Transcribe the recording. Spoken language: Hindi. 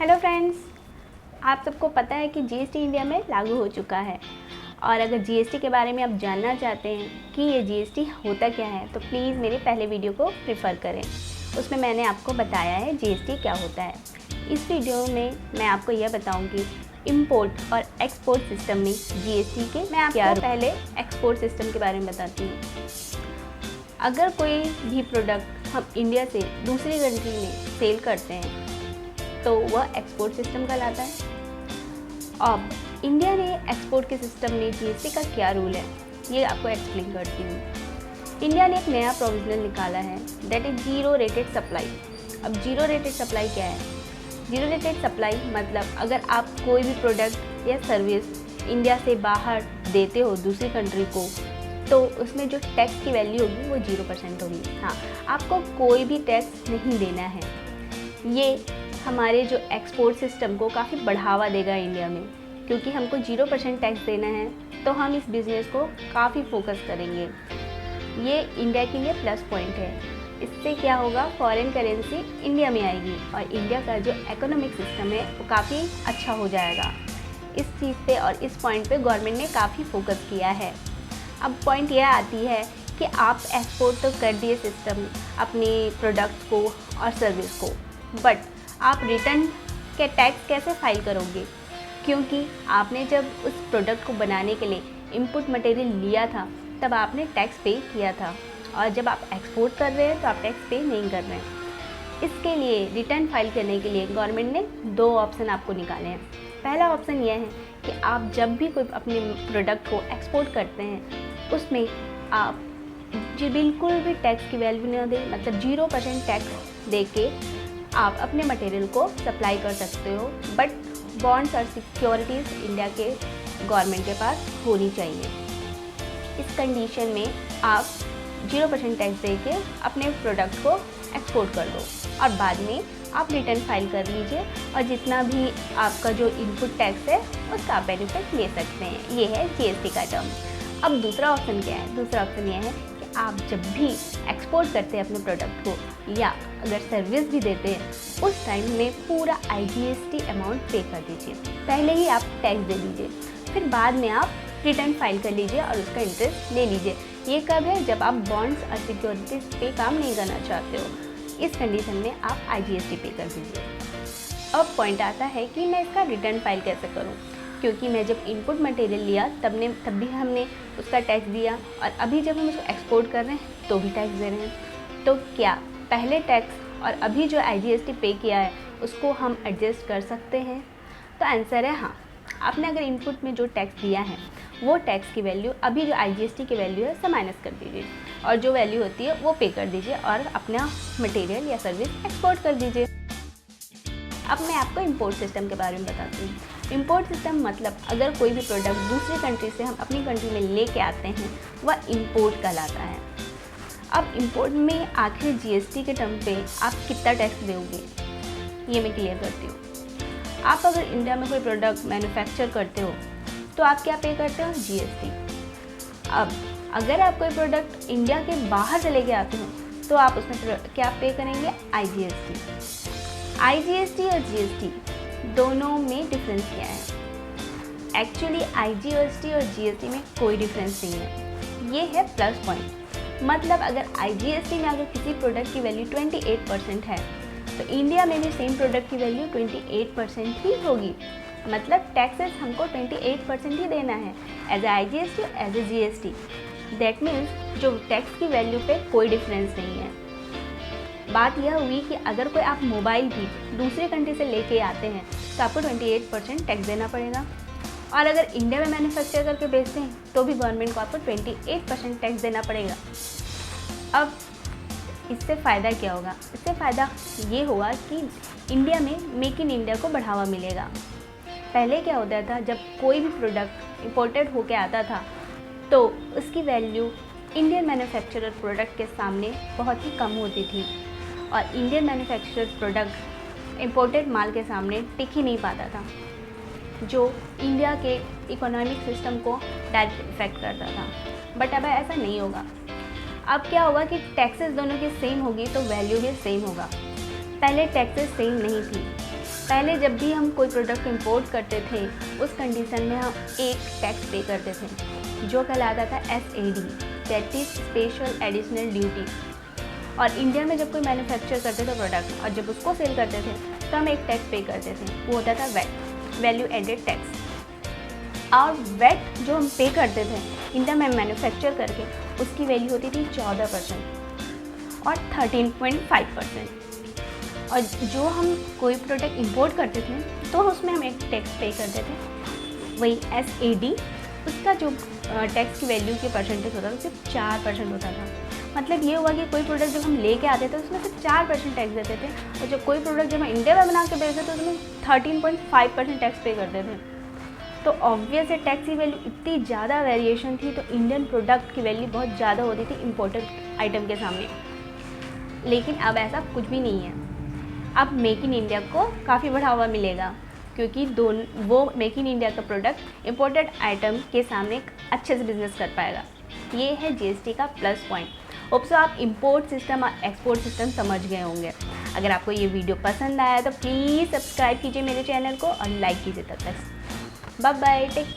हेलो फ्रेंड्स, आप सबको पता है कि जीएसटी इंडिया में लागू हो चुका है। और अगर जीएसटी के बारे में आप जानना चाहते हैं कि ये जीएसटी होता क्या है तो प्लीज़ मेरे पहले वीडियो को प्रेफर करें। उसमें मैंने आपको बताया है जीएसटी क्या होता है। इस वीडियो में मैं आपको यह बताऊंगी इंपोर्ट और एक्सपोर्ट सिस्टम में जीएसटी के। मैं आपको पहले एक्सपोर्ट सिस्टम के बारे में बताती हूँ। अगर कोई भी प्रोडक्ट हम इंडिया से दूसरी कंट्री में सेल करते हैं तो वह एक्सपोर्ट सिस्टम कहलाता है। अब इंडिया ने एक्सपोर्ट के सिस्टम में जीएसटी का क्या रूल है ये आपको एक्सप्लेन करती हूँ। इंडिया ने एक नया प्रोविजनल निकाला है, that is zero rated supply. अब जीरो रेटेड सप्लाई क्या है? जीरो रेटेड सप्लाई मतलब अगर आप कोई भी प्रोडक्ट या सर्विस इंडिया से बाहर देते हो दूसरी कंट्री को तो उसमें जो टैक्स की वैल्यू होगी वो 0% होगी। हाँ, आपको कोई भी टैक्स नहीं देना है। ये हमारे जो एक्सपोर्ट सिस्टम को काफ़ी बढ़ावा देगा इंडिया में, क्योंकि हमको 0% टैक्स देना है तो हम इस बिज़नेस को काफ़ी फोकस करेंगे। ये इंडिया के लिए प्लस पॉइंट है। इससे क्या होगा, फॉरेन करेंसी इंडिया में आएगी और इंडिया का जो इकोनॉमिक सिस्टम है वो काफ़ी अच्छा हो जाएगा। इस चीज़ पे और इस पॉइंट पे गवर्नमेंट ने काफ़ी फोकस किया है। अब पॉइंट यह आती है कि आप एक्सपोर्ट तो कर दिए सिस्टम अपनी प्रोडक्ट्स को और सर्विस को, बट आप रिटर्न के टैक्स कैसे फाइल करोगे? क्योंकि आपने जब उस प्रोडक्ट को बनाने के लिए इनपुट मटेरियल लिया था तब आपने टैक्स पे किया था, और जब आप एक्सपोर्ट कर रहे हैं तो आप टैक्स पे नहीं कर रहे हैं। इसके लिए रिटर्न फाइल करने के लिए गवर्नमेंट ने 2 ऑप्शन आपको निकाले हैं। पहला ऑप्शन यह है कि आप जब भी कोई अपने प्रोडक्ट को एक्सपोर्ट करते हैं उसमें आप जी बिल्कुल भी टैक्स की वैल्यू न दें, मतलब 0% टैक्स दे के आप अपने मटेरियल को सप्लाई कर सकते हो, बट बॉन्ड्स और सिक्योरिटीज़ इंडिया के गवर्नमेंट के पास होनी चाहिए। इस कंडीशन में आप 0% टैक्स दे के अपने प्रोडक्ट को एक्सपोर्ट कर दो और बाद में आप रिटर्न फाइल कर लीजिए और जितना भी आपका जो इनपुट टैक्स है उसका आप बेनिफिट ले सकते हैं। ये है जीएसटी का टर्म। अब दूसरा ऑप्शन क्या है? दूसरा ऑप्शन यह है कि आप जब भी एक्सपोर्ट करते हैं अपने प्रोडक्ट को या अगर सर्विस भी देते हैं उस टाइम में पूरा आईजीएसटी अमाउंट पे कर दीजिए। पहले ही आप टैक्स दे दीजिए, फिर बाद में आप रिटर्न फाइल कर लीजिए और उसका इंटरेस्ट ले लीजिए। ये कब है? जब आप बॉन्ड्स और सिक्योरिटीज पे काम नहीं करना चाहते हो। इस कंडीशन में आप आईजीएसटी पे कर दीजिए। अब पॉइंट आता है कि मैं इसका रिटर्न फाइल कैसे करूँ, क्योंकि मैं जब इनपुट मटेरियल लिया तब भी हमने उसका टैक्स दिया और अभी जब हम उसको एक्सपोर्ट कर रहे हैं तो भी टैक्स दे रहे हैं। तो क्या पहले टैक्स और अभी जो आईजीएसटी पे किया है उसको हम एडजस्ट कर सकते हैं? तो आंसर है हाँ। आपने अगर इनपुट में जो टैक्स दिया है वो टैक्स की वैल्यू अभी जो आईजीएसटी की वैल्यू है उससे माइनस कर दीजिए और जो वैल्यू होती है वो पे कर दीजिए और अपना मटेरियल या सर्विस एक्सपोर्ट कर दीजिए। अब मैं आपको इंपोर्ट सिस्टम के बारे में बताती हूँ। इंपोर्ट सिस्टम मतलब अगर कोई भी प्रोडक्ट दूसरी कंट्री से हम अपनी कंट्री में लेके आते हैं वह इंपोर्ट कहलाता है। अब इंपोर्ट में आखिर जीएसटी के टर्म पे आप कितना टैक्स दोगे ये मैं क्लियर करती हूँ। आप अगर इंडिया में कोई प्रोडक्ट मैन्युफैक्चर करते हो तो आप क्या पे करते हो? जीएसटी। अब अगर आप कोई प्रोडक्ट इंडिया के बाहर से लेके आते हो तो आप उसमें क्या पे करेंगे? आईजीएसटी। आईजीएसटी और जीएसटी दोनों में डिफरेंस क्या है? एक्चुअली आईजीएसटी और जीएसटी में कोई डिफरेंस नहीं है। ये है प्लस पॉइंट। मतलब अगर आईजीएसटी में अगर किसी प्रोडक्ट की वैल्यू 28% है तो इंडिया में भी सेम प्रोडक्ट की वैल्यू 28% ही होगी। मतलब टैक्सेस हमको 28% ही देना है as a IGST as a GST. That means जो टैक्स की वैल्यू पे कोई डिफरेंस नहीं है। बात यह हुई कि अगर कोई आप मोबाइल भी दूसरी कंट्री से लेके आते हैं तो आपको 28% टैक्स देना पड़ेगा, और अगर इंडिया में मैन्युफैक्चर करके बेचते हैं तो भी गवर्नमेंट को आपको 28% टैक्स देना पड़ेगा। अब इससे फ़ायदा क्या होगा? इससे फ़ायदा ये होगा कि इंडिया में मेक इन इंडिया को बढ़ावा मिलेगा। पहले क्या होता था, जब कोई भी प्रोडक्ट इंपोर्टेड होके आता था तो उसकी वैल्यू इंडियन मैन्युफैक्चरर प्रोडक्ट के सामने बहुत ही कम होती थी और इंडियन मैन्युफैक्चरर प्रोडक्ट इंपोर्टेड माल के सामने टिक ही नहीं पाता था, जो इंडिया के इकोनॉमिक सिस्टम को डायरेक्ट इफेक्ट करता था। बट अब ऐसा नहीं होगा। अब क्या होगा कि टैक्सेस दोनों की सेम होगी तो वैल्यू भी सेम होगा। पहले टैक्सेस सेम नहीं थी, पहले जब भी हम कोई प्रोडक्ट इंपोर्ट करते थे उस कंडीशन में हम एक टैक्स पे करते थे जो कहलाता था SAD, that is special additional duty. और इंडिया में जब कोई मैन्युफैक्चर करते थे प्रोडक्ट और जब उसको सेल करते थे तो हम एक टैक्स पे करते थे, वो होता था वैट, वैल्यू एडेड टैक्स। और वैट जो हम पे करते थे इंडिया में मैन्युफैक्चर करके उसकी वैल्यू होती थी 14% और 13.5%। और जो हम कोई प्रोडक्ट इंपोर्ट करते थे तो उसमें हम एक टैक्स पे करते थे, वही SAD, उसका जो टैक्स की वैल्यू की परसेंटेज होता था सिर्फ 4% होता था। मतलब ये हुआ कि कोई प्रोडक्ट जब हम लेके आते थे उसमें सिर्फ 4% टैक्स देते थे और जब कोई प्रोडक्ट जब हम इंडिया में बना के बेचते थे तो उसमें 13.5% टैक्स पे करते थे। तो ऑब्वियस है टैक्स की वैल्यू इतनी ज़्यादा वेरिएशन थी तो इंडियन प्रोडक्ट की वैल्यू बहुत ज़्यादा होती थी इम्पोर्टेड आइटम के सामने। लेकिन अब ऐसा कुछ भी नहीं है। अब मेक इन इंडिया को काफ़ी बढ़ावा मिलेगा क्योंकि वो मेक इन इंडिया का प्रोडक्ट इम्पोर्टेड आइटम के सामने अच्छे से बिजनेस कर पाएगा। ये है GST का प्लस पॉइंट। होप सो आप इंपोर्ट सिस्टम और एक्सपोर्ट सिस्टम समझ गए होंगे। अगर आपको ये वीडियो पसंद आया तो प्लीज़ सब्सक्राइब कीजिए मेरे चैनल को और लाइक कीजिए। तब तक बाय बाय, टेक